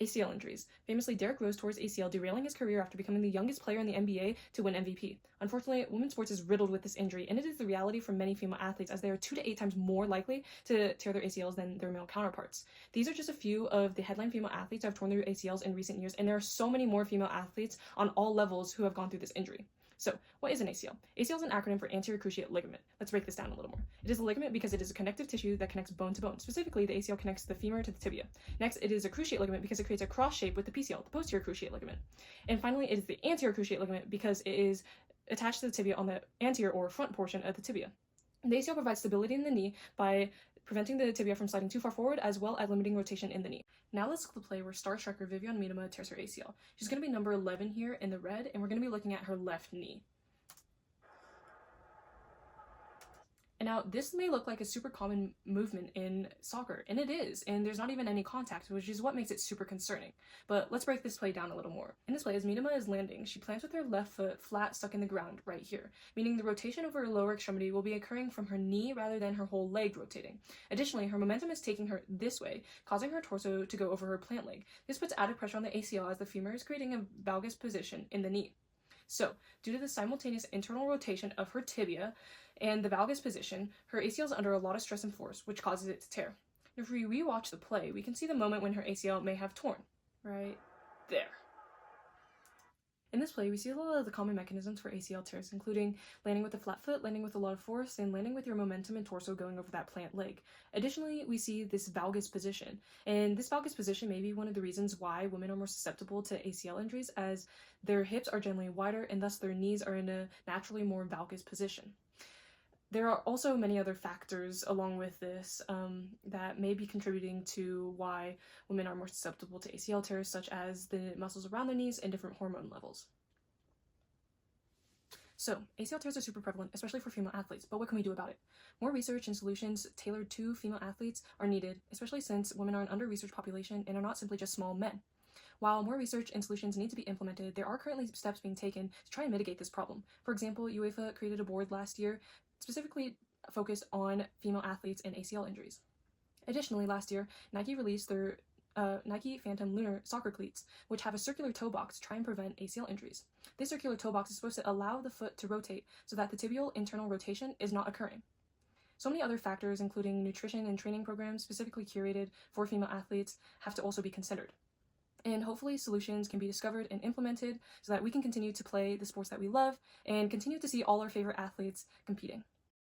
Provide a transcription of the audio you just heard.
ACL injuries. Famously, Derrick Rose tore his ACL, derailing his career after becoming the youngest player in the NBA to win MVP. Unfortunately, women's sports is riddled with this injury, and it is the reality for many female athletes, as they are 2 to 8 times more likely to tear their ACLs than their male counterparts. These are just a few of the headline female athletes who have torn their ACLs in recent years, and there are so many more female athletes on all levels who have gone through this injury. So, what is an ACL? ACL is an acronym for Anterior Cruciate Ligament. Let's break this down a little more. It is a ligament because it is a connective tissue that connects bone to bone. Specifically, the ACL connects the femur to the tibia. Next, it is a cruciate ligament because it creates a cross shape with the PCL, the posterior cruciate ligament. And finally, it is the anterior cruciate ligament because it is attached to the tibia on the anterior or front portion of the tibia. The ACL provides stability in the knee by preventing the tibia from sliding too far forward, as well as limiting rotation in the knee. Now let's look at the play where star striker Vivian Miedema tears her ACL. She's going to be number 11 here in the red, and we're going to be looking at her left knee. And now, this may look like a super common movement in soccer, and it is, and there's not even any contact, which is what makes it super concerning. But let's break this play down a little more. In this play, as Miedema is landing, she plants with her left foot flat stuck in the ground right here, meaning the rotation of her lower extremity will be occurring from her knee rather than her whole leg rotating. Additionally, her momentum is taking her this way, causing her torso to go over her plant leg. This puts added pressure on the ACL as the femur is creating a valgus position in the knee. So, due to the simultaneous internal rotation of her tibia and the valgus position, her ACL is under a lot of stress and force, which causes it to tear. If we rewatch the play, we can see the moment when her ACL may have torn, right there. In this play, we see a lot of the common mechanisms for ACL tears, including landing with a flat foot, landing with a lot of force, and landing with your momentum and torso going over that plant leg. Additionally, we see this valgus position, and this valgus position may be one of the reasons why women are more susceptible to ACL injuries, as their hips are generally wider and thus their knees are in a naturally more valgus position. There are also many other factors along with this that may be contributing to why women are more susceptible to ACL tears, such as the muscles around the knees and different hormone levels. So, ACL tears are super prevalent, especially for female athletes, but what can we do about it? More research and solutions tailored to female athletes are needed, especially since women are an under-researched population and are not simply just small men. While more research and solutions need to be implemented, there are currently steps being taken to try and mitigate this problem. For example, UEFA created a board last year specifically focused on female athletes and ACL injuries. Additionally, last year, Nike released their Nike Phantom Lunar soccer cleats, which have a circular toe box to try and prevent ACL injuries. This circular toe box is supposed to allow the foot to rotate so that the tibial internal rotation is not occurring. So many other factors, including nutrition and training programs specifically curated for female athletes, have to also be considered. And hopefully solutions can be discovered and implemented so that we can continue to play the sports that we love and continue to see all our favorite athletes competing.